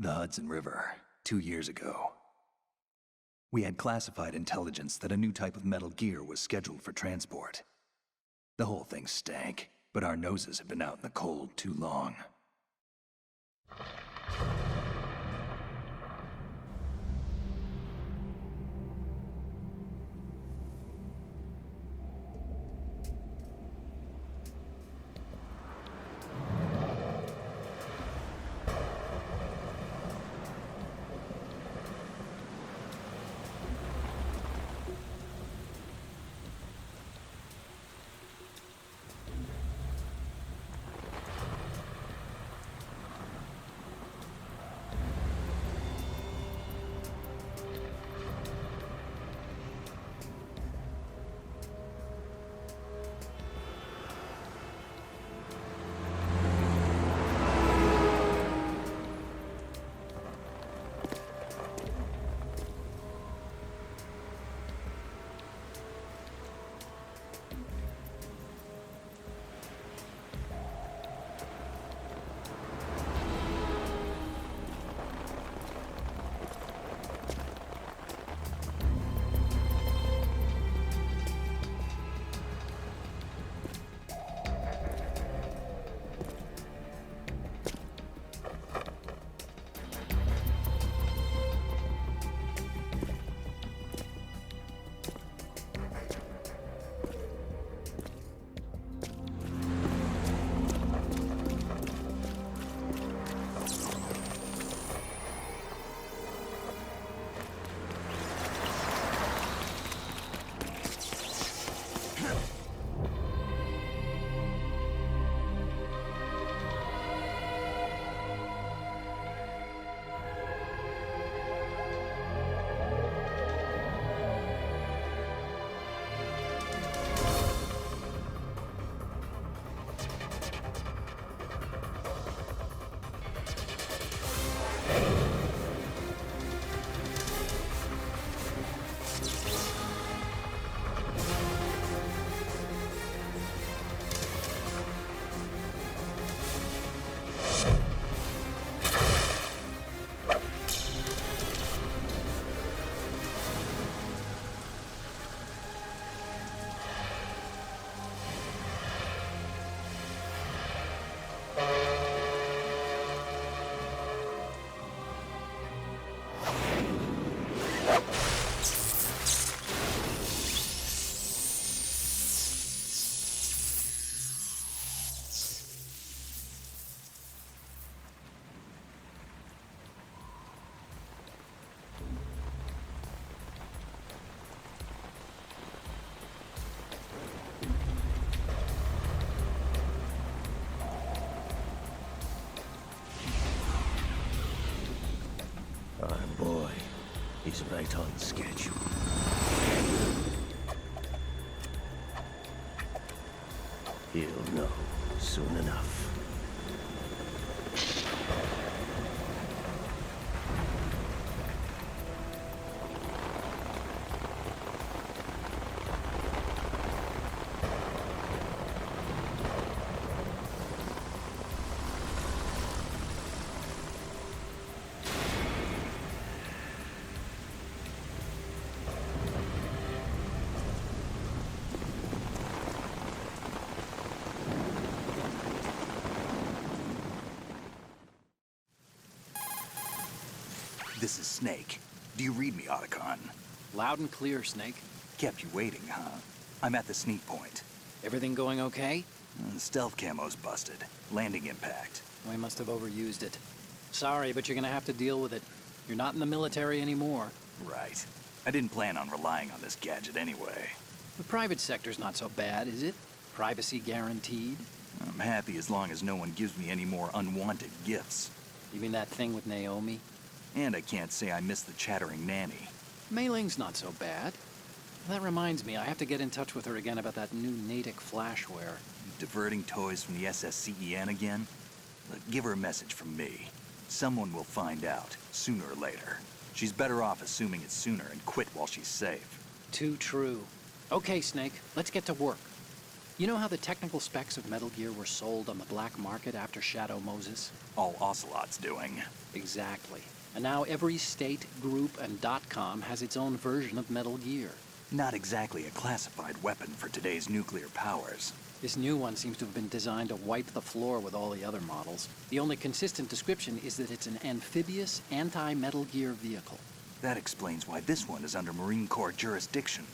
The Hudson River, 2 years ago. We had classified intelligence that a new type of metal gear was scheduled for transport. The whole thing stank, but our noses had been out in the cold too long. He's right on schedule. He'll know soon enough. This is Snake. Do you read me, Otacon? Loud and clear, Snake. Kept you waiting, huh? I'm at the sneak point. Everything going okay? Stealth camo's busted. Landing impact. We must have overused it. Sorry, but you're gonna have to deal with it. You're not in the military anymore. Right. I didn't plan on relying on this gadget anyway. The private sector's not so bad, is it? Privacy guaranteed? I'm happy as long as no one gives me any more unwanted gifts. You mean that thing with Naomi? And I can't say I miss the chattering nanny. Mei Ling's not so bad. That reminds me, I have to get in touch with her again about that new Natick flashware. Diverting toys from the SSCEN again? Look, give her a message from me. Someone will find out, sooner or later. She's better off assuming it's sooner and quit while she's safe. Too true. Okay, Snake, let's get to work. You know how the technical specs of Metal Gear were sold on the black market after Shadow Moses? All Ocelot's doing. Exactly. And now every state, group, and .com has its own version of Metal Gear. Not exactly a classified weapon for today's nuclear powers. This new one seems to have been designed to wipe the floor with all the other models. The only consistent description is that it's an amphibious, anti-Metal Gear vehicle. That explains why this one is under Marine Corps jurisdiction.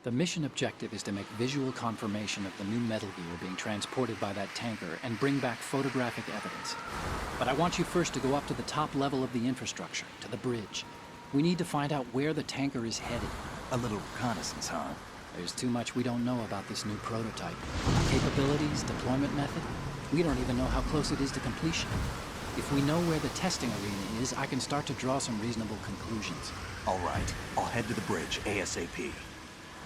The mission objective is to make visual confirmation of the new Metal Gear being transported by that tanker and bring back photographic evidence. But I want you first to go up to the top level of the infrastructure, to the bridge. We need to find out where the tanker is headed. A little reconnaissance, huh? There's too much we don't know about this new prototype. Capabilities, deployment method. We don't even know how close it is to completion. If we know where the testing arena is, I can start to draw some reasonable conclusions. All right, I'll head to the bridge ASAP.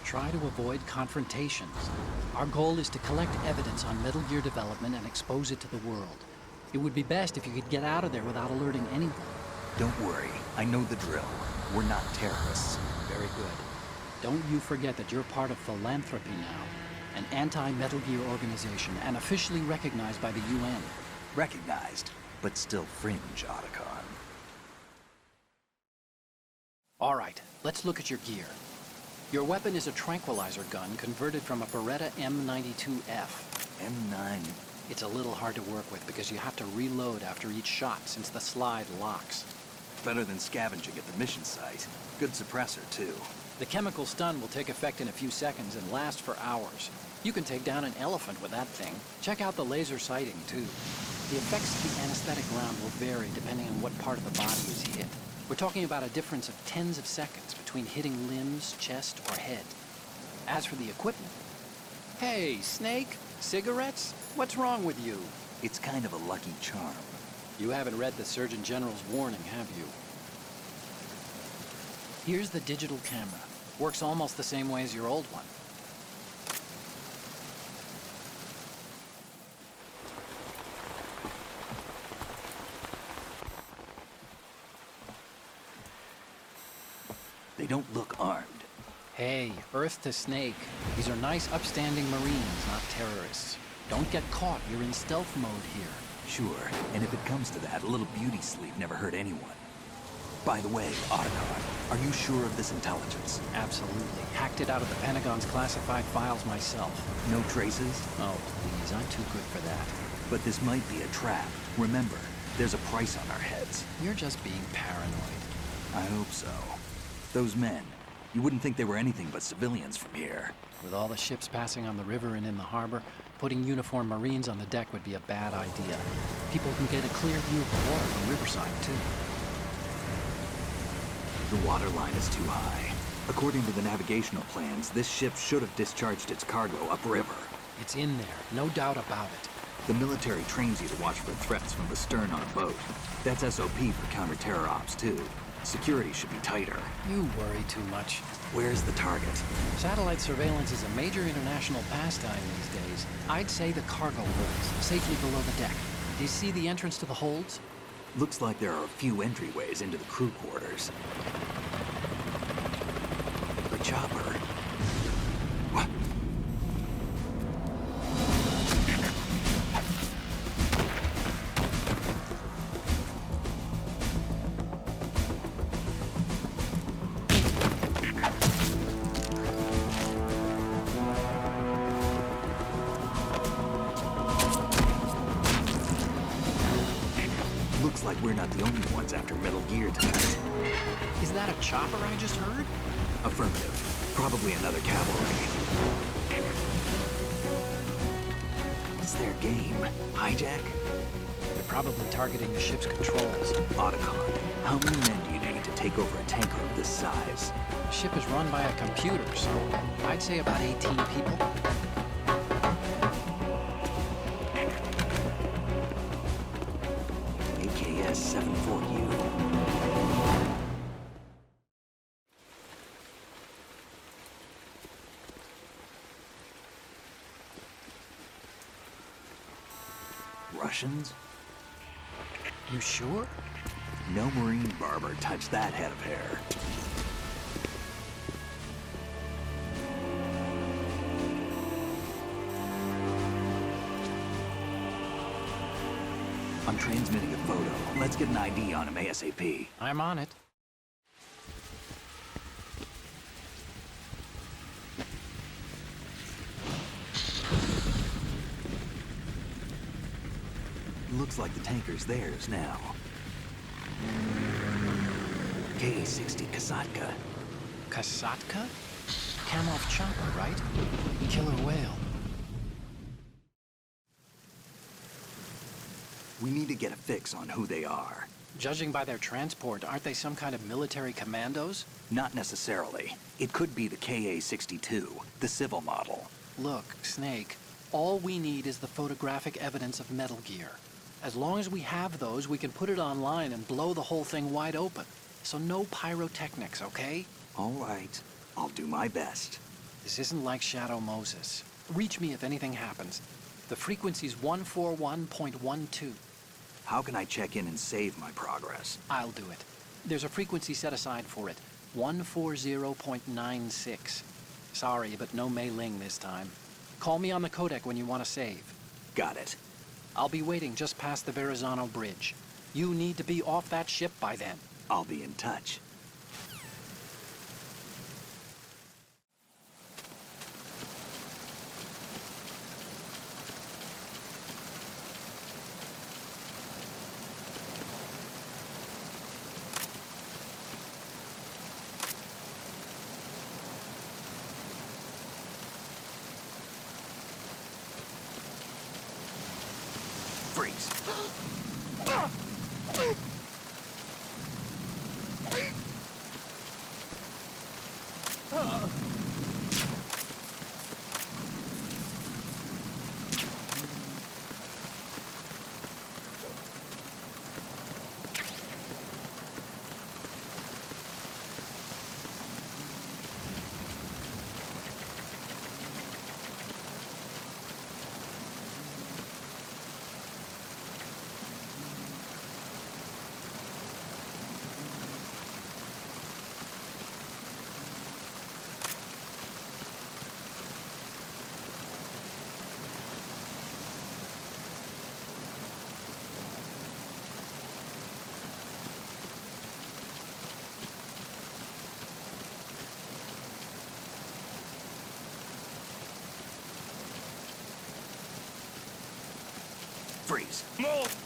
Try to avoid confrontations. Our goal is to collect evidence on Metal Gear development and expose it to the world. It would be best if you could get out of there without alerting anyone. Don't worry, I know the drill. We're not terrorists. Very good. Don't you forget that you're part of Philanthropy now, an anti-Metal Gear organization and officially recognized by the UN. Recognized, but still fringe, Otacon. All right, let's look at your gear. Your weapon is a tranquilizer gun converted from a Beretta M92F. M9. It's a little hard to work with because you have to reload after each shot since the slide locks. Better than scavenging at the mission site. Good suppressor, too. The chemical stun will take effect in a few seconds and last for hours. You can take down an elephant with that thing. Check out the laser sighting, too. The effects of the anesthetic round will vary depending on what part of the body is hit. We're talking about a difference of tens of seconds between hitting limbs, chest, or head. As for the equipment... Hey, Snake? Cigarettes? What's wrong with you? It's kind of a lucky charm. You haven't read the Surgeon General's warning, have you? Here's the digital camera. Works almost the same way as your old one. They don't look armed. Hey, Earth to Snake. These are nice, upstanding Marines, not terrorists. Don't get caught. You're in stealth mode here. Sure, and if it comes to that, a little beauty sleep never hurt anyone. By the way, Otacon, are you sure of this intelligence? Absolutely. Hacked it out of the Pentagon's classified files myself. No traces? Oh, please, I'm too good for that. But this might be a trap. Remember, there's a price on our heads. You're just being paranoid. I hope so. Those men, you wouldn't think they were anything but civilians from here. With all the ships passing on the river and in the harbor, putting uniformed Marines on the deck would be a bad idea. People can get a clear view of the water from Riverside, too. The water line is too high. According to the navigational plans, this ship should have discharged its cargo upriver. It's in there, no doubt about it. The military trains you to watch for threats from the stern on a boat. That's SOP for counter-terror ops, too. Security should be tighter. You worry too much. Where's the target? Satellite surveillance is a major international pastime these days. I'd say the cargo holds, safely below the deck. Do you see the entrance to the holds? Looks like there are a few entryways into the crew quarters. The chopper. What? Looks like we're not the only ones after Metal Gear tonight. Is that a chopper I just heard? Affirmative. Probably another cavalry. What's their game? Hijack? They're probably targeting the ship's controls. Otacon, how many men do you need to take over a tanker of this size? The ship is run by a computer, so I'd say about 18 people. AKS 74U. Russians? You sure? No Marine barber touched that head of hair. I'm transmitting a photo. Let's get an ID on him ASAP. I'm on it. Looks like the tanker's theirs now. Ka-60 Kasatka. Kasatka? Kamov chopper, right? Killer whale. We need to get a fix on who they are. Judging by their transport, aren't they some kind of military commandos? Not necessarily. It could be the Ka-62, the civil model. Look, Snake, all we need is the photographic evidence of Metal Gear. As long as we have those, we can put it online and blow the whole thing wide open. So no pyrotechnics, okay? All right. I'll do my best. This isn't like Shadow Moses. Reach me if anything happens. The frequency's 141.12. How can I check in and save my progress? I'll do it. There's a frequency set aside for it. 140.96. Sorry, but no Mei Ling this time. Call me on the codec when you want to save. Got it. I'll be waiting just past the Verrazano Bridge. You need to be off that ship by then. I'll be in touch. Freeze. Freeze. Move!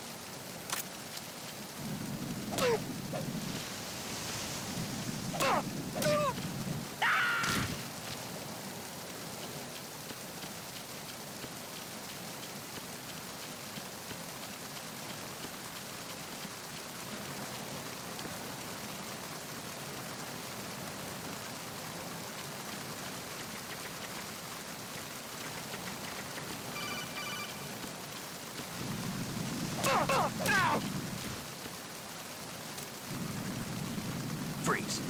Freeze.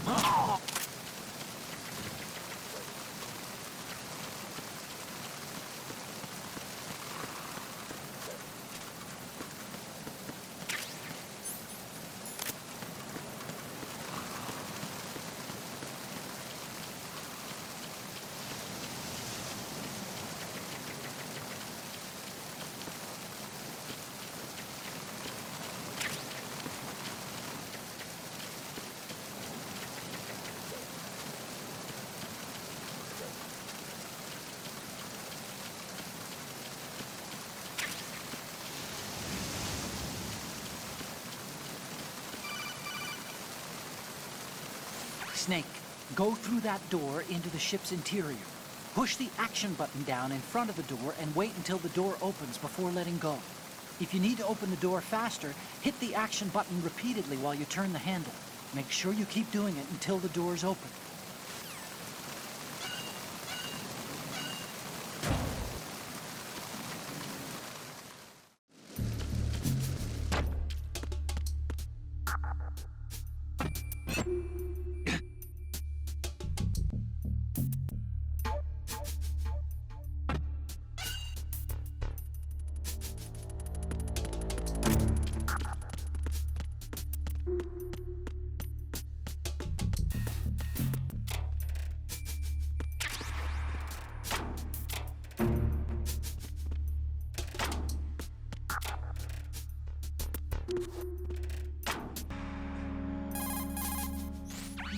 Snake, go through that door into the ship's interior. Push the action button down in front of the door and wait until the door opens before letting go. If you need to open the door faster, hit the action button repeatedly while you turn the handle. Make sure you keep doing it until the door's open.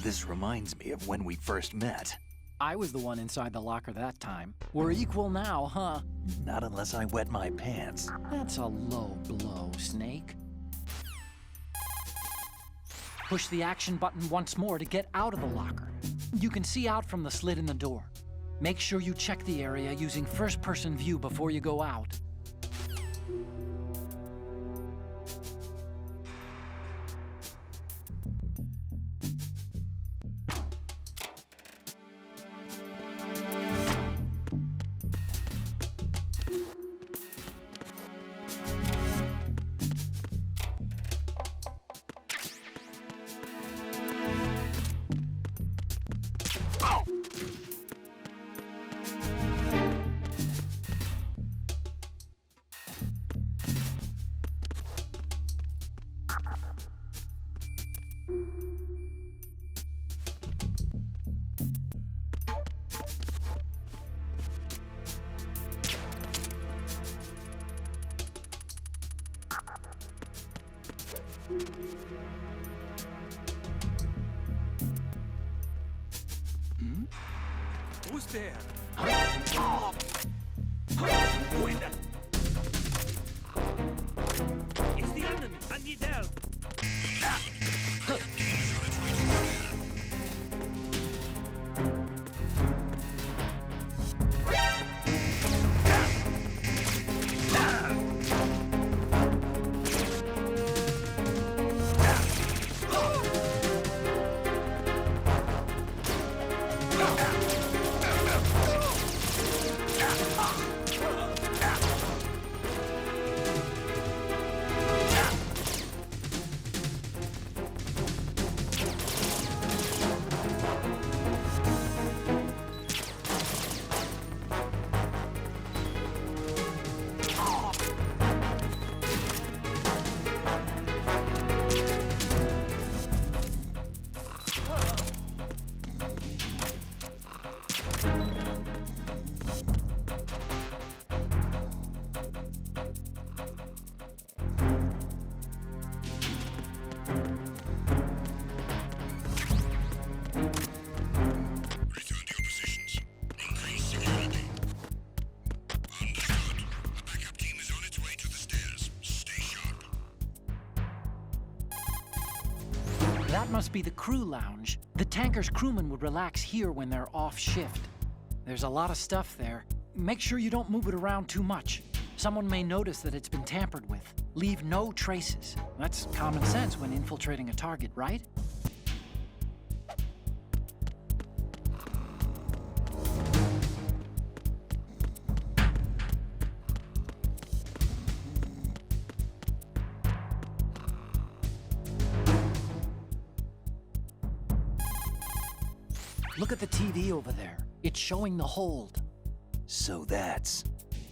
This reminds me of when we first met. I was the one inside the locker that time. We're equal now, huh? Not unless I wet my pants. That's a low blow, Snake. Push the action button once more to get out of the locker. You can see out from the slit in the door. Make sure you check the area using first-person view before you go out. Who's there? It's the enemy. I need help. That must be the crew lounge. The tanker's crewmen would relax here when they're off shift. There's a lot of stuff there. Make sure you don't move it around too much. Someone may notice that it's been tampered with. Leave no traces. That's common sense when infiltrating a target, right? Look at the TV over there. It's showing the hold. So that's...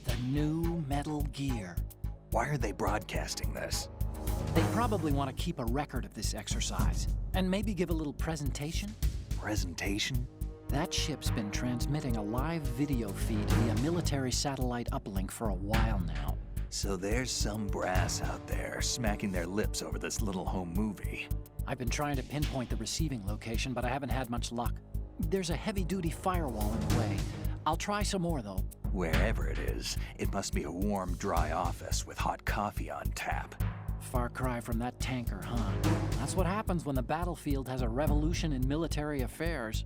The new Metal Gear. Why are they broadcasting this? They probably want to keep a record of this exercise. And maybe give a little presentation? Presentation? That ship's been transmitting a live video feed via military satellite uplink for a while now. So there's some brass out there smacking their lips over this little home movie. I've been trying to pinpoint the receiving location, but I haven't had much luck. There's a heavy-duty firewall in the way. I'll try some more, though. Wherever it is, it must be a warm, dry office with hot coffee on tap. Far cry from that tanker, huh? That's what happens when the battlefield has a revolution in military affairs.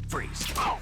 Freeze. Oh!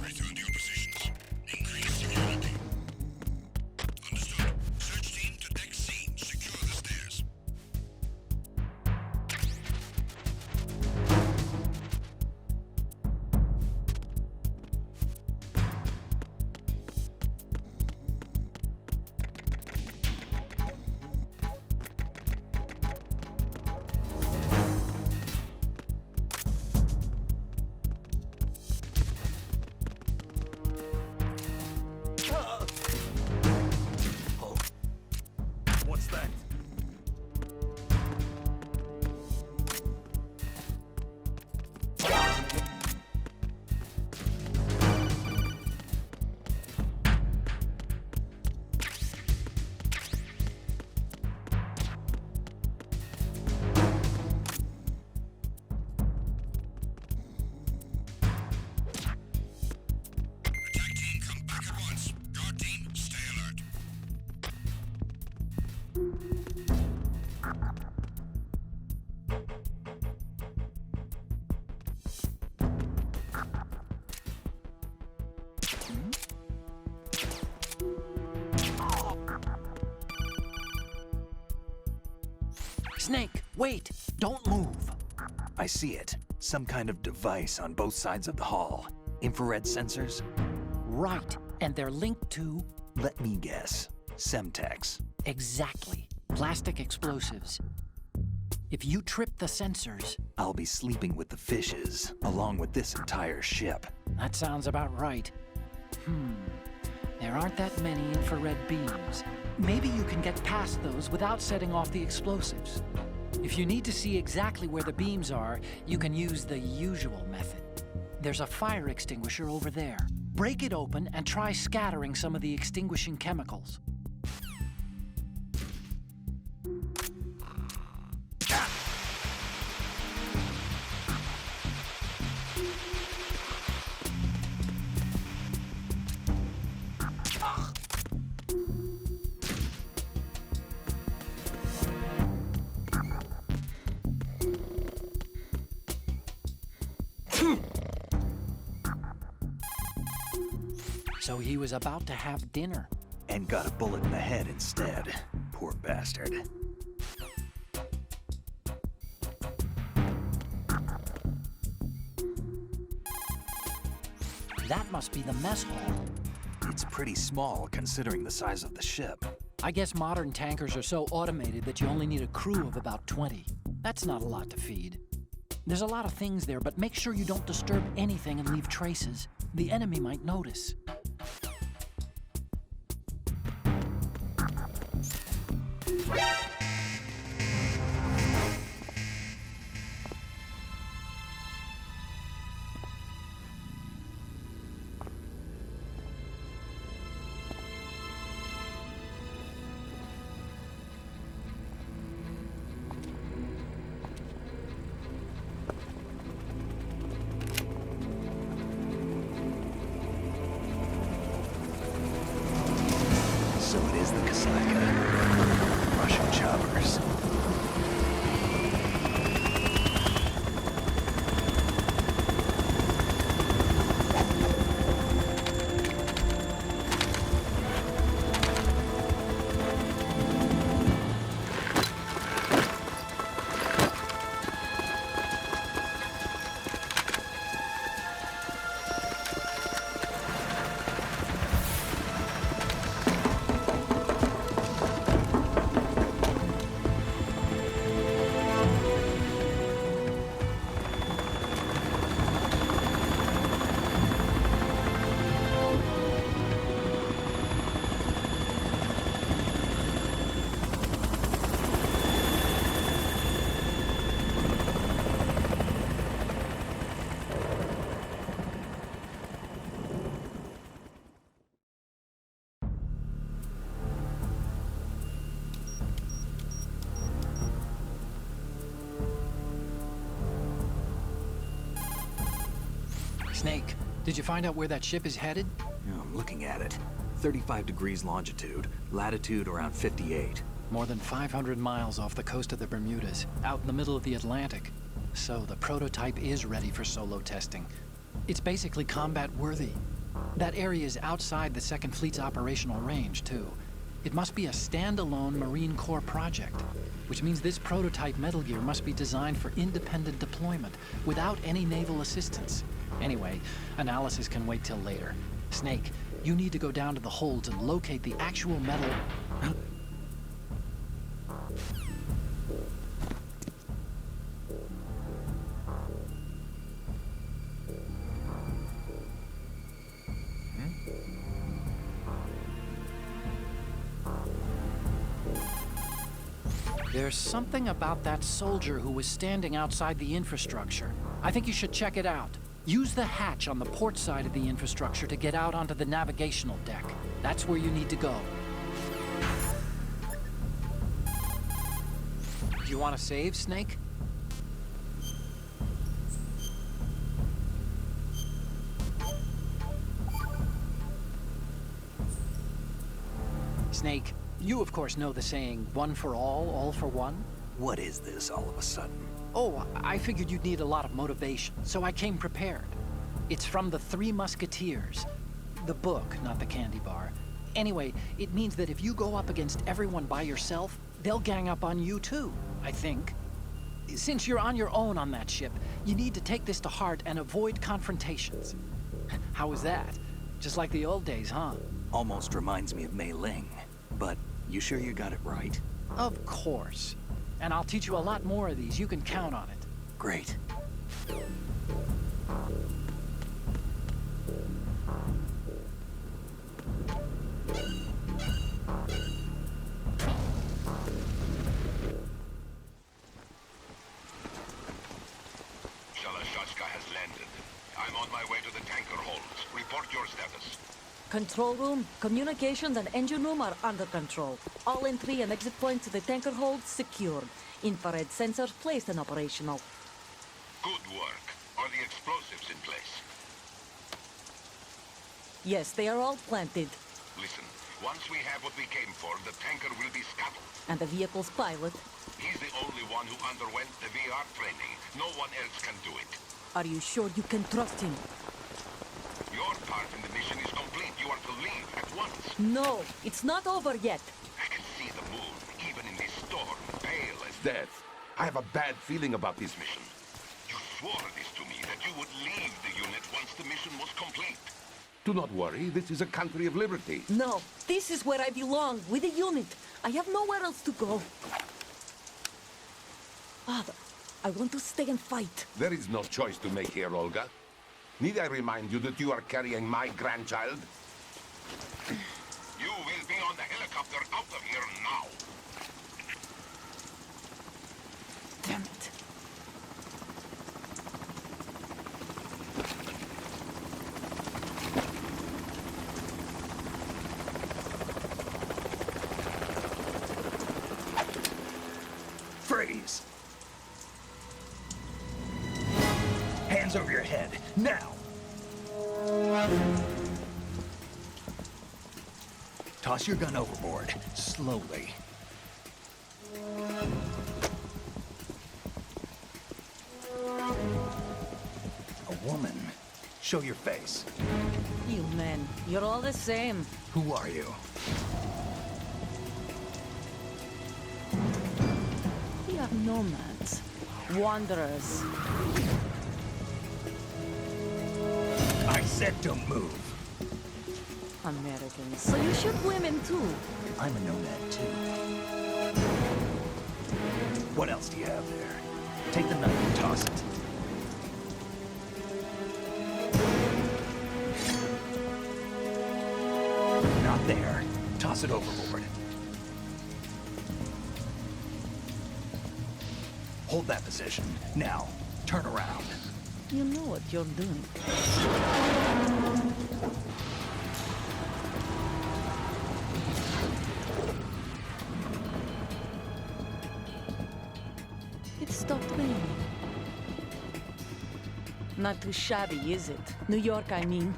Return to your positions. Increase security. Understood. Search team to deck C. Secure the stairs. Oh. What's that? Attack team, come back at once. Guard team, stay alert. Snake, wait! Don't move! I see it. Some kind of device on both sides of the hall. Infrared sensors? Right, and they're linked to... Let me guess. Semtex. Exactly. Plastic explosives. If you trip the sensors, I'll be sleeping with the fishes, along with this entire ship. that sounds about right. There aren't that many infrared beams. Maybe you can get past those without setting off the explosives. If you need to see exactly where the beams are, you can use the usual method. There's a fire extinguisher over there. Break it open and try scattering some of the extinguishing chemicals. So he was about to have dinner. And got a bullet in the head instead. Poor bastard. That must be the mess hall. It's pretty small considering the size of the ship. I guess modern tankers are so automated that you only need a crew of about 20. That's not a lot to feed. There's a lot of things there, but make sure you don't disturb anything and leave traces. The enemy might notice. Snake, did you find out where that ship is headed? Yeah, I'm looking at it. 35 degrees longitude, latitude around 58. More than 500 miles off the coast of the Bermudas, out in the middle of the Atlantic. So the prototype is ready for solo testing. It's basically combat-worthy. That area is outside the Second Fleet's operational range, too. It must be a standalone Marine Corps project, which means this prototype Metal Gear must be designed for independent deployment, without any naval assistance. Anyway, analysis can wait till later. Snake, you need to go down to the holds and locate the actual metal... There's something about that soldier who was standing outside the infrastructure. I think you should check it out. Use the hatch on the port side of the infrastructure to get out onto the navigational deck. That's where you need to go. Do you want to save, Snake? Snake, you of course know the saying, one for all for one? What is this all of a sudden? Oh, I figured you'd need a lot of motivation, so I came prepared. It's from the Three Musketeers. The book, not the candy bar. Anyway, it means that if you go up against everyone by yourself, they'll gang up on you too, I think. Since you're on your own on that ship, you need to take this to heart and avoid confrontations. How was that? Just like the old days, huh? Almost reminds me of Mei Ling. But you sure you got it right? Of course. And I'll teach you a lot more of these. You can count on it. Great. Shalashaska has landed. I'm on my way to the tanker holds. Report your status. Control room, communications and engine room are under control. All entry and exit points to the tanker hold secured. Infrared sensors placed and operational. Good work. Are the explosives in place? Yes, they are all planted. Listen, once we have what we came for, the tanker will be scuttled. And the vehicle's pilot. He's the only one who underwent the VR training. No one else can do it. Are you sure you can trust him? Your part in the mission is complete. You are to leave at once. No, it's not over yet. I can see the moon, even in this storm, pale as death. I have a bad feeling about this mission. You swore this to me, that you would leave the unit once the mission was complete. Do not worry, this is a country of liberty. No, this is where I belong, with the unit. I have nowhere else to go. Father, I want to stay and fight. There is no choice to make here, Olga. Need I remind you that you are carrying my grandchild? You will be on the helicopter out of here now. Damn it. Freeze! Hands over your head, now! Toss your gun overboard, slowly. A woman. Show your face. You men, you're all the same. Who are you? We are nomads. Wanderers. I said don't move. Americans. So you shoot women too. I'm a nomad too. What else do you have there? Take the knife and toss it. Not there. Toss it overboard. Hold that position. Now, turn around. You know what you're doing. It stopped raining. Not too shabby, is it? New York, I mean.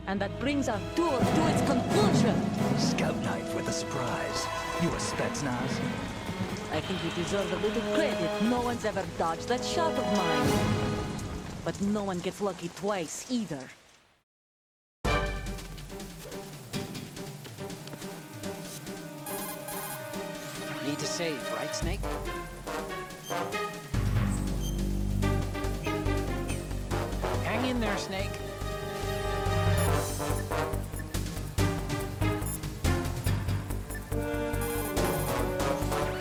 And that brings our tour to its conclusion. Scout knife with a surprise. You a Spetsnaz? I think you deserve a little credit. No one's ever dodged that shot of mine. But no one gets lucky twice, either. Need to save, right, Snake? Hang in there, Snake.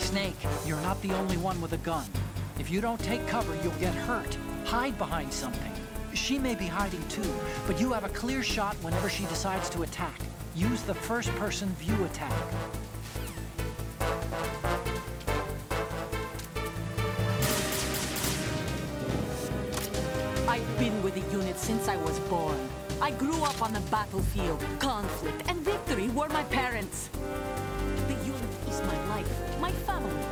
Snake, you're not the only one with a gun. If you don't take cover, you'll get hurt. Hide behind something. She may be hiding too, but you have a clear shot whenever she decides to attack. Use the first-person view attack. I've been with the unit since I was born. I grew up on the battlefield. Conflict and victory were my parents. The unit is my life, my family.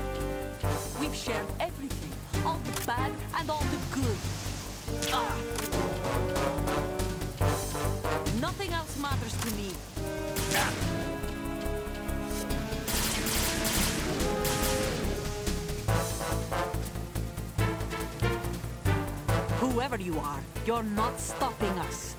We've shared everything, all the bad and all the good. Ah! Nothing else matters to me. Whoever you are, you're not stopping us.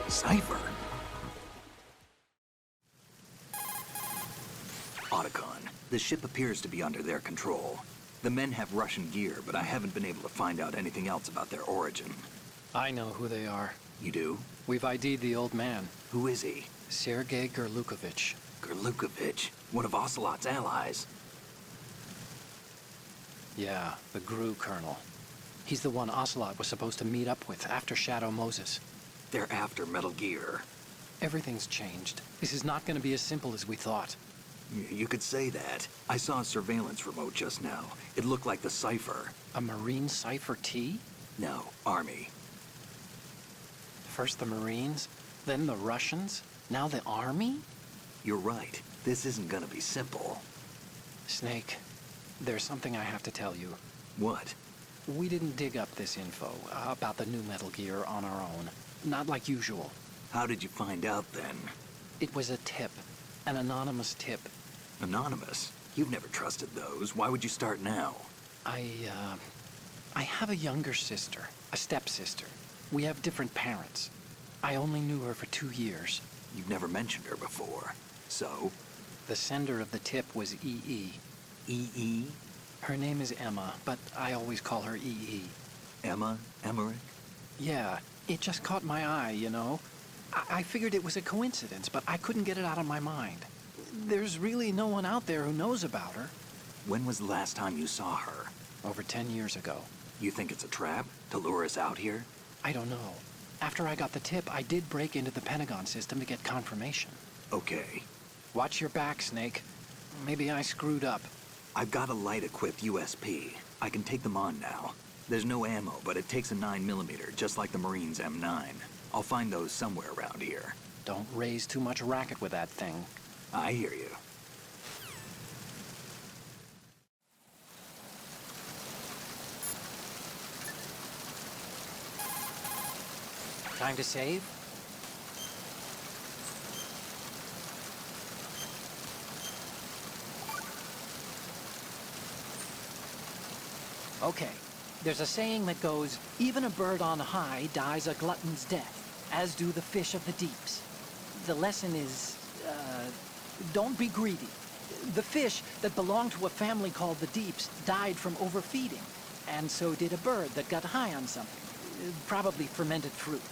Cipher? Otacon, the ship appears to be under their control. The men have Russian gear, but I haven't been able to find out anything else about their origin. I know who they are. You do? We've ID'd the old man, Who is he? Sergei Gerlukovich. Gerlukovich, one of Ocelot's allies. Yeah, the GRU colonel. He's the one Ocelot was supposed to meet up with after Shadow Moses. They're after Metal Gear. Everything's changed. This is not going to be as simple as we thought. You could say that. I saw a surveillance remote just now. It looked like the Cipher. A Marine Cipher T? No, Army. First the Marines, then the Russians, now the Army? You're right. This isn't gonna be simple. Snake, there's something I have to tell you. What? We didn't dig up this info about the new Metal Gear on our own. Not like usual. How did you find out then? It was a tip. An anonymous tip. Anonymous? You've never trusted those. Why would you start now? I have a younger sister. A stepsister. We have different parents. I only knew her for 2 years. You've never mentioned her before. So? The sender of the tip was EE. EE? Her name is Emma, but I always call her EE. Emma? Emmerich? Yeah, it just caught my eye, you know? I figured it was a coincidence, but I couldn't get it out of my mind. There's really no one out there who knows about her. When was the last time you saw her? Over 10 years ago. You think it's a trap? To lure us out here? I don't know. After I got the tip, I did break into the Pentagon system to get confirmation. Okay. Watch your back, Snake. Maybe I screwed up. I've got a light-equipped USP. I can take them on now. There's no ammo, but it takes a 9mm, just like the Marines' M9. I'll find those somewhere around here. Don't raise too much racket with that thing. I hear you. Time to save? Okay. There's a saying that goes, even a bird on high dies a glutton's death, as do the fish of the deeps. The lesson is, don't be greedy. The fish that belonged to a family called the Deeps died from overfeeding, and so did a bird that got high on something, probably fermented fruit.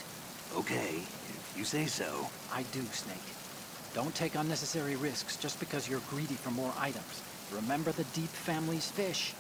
Okay, if you say so. I do, Snake. Don't take unnecessary risks just because you're greedy for more items. Remember the Deep family's fish.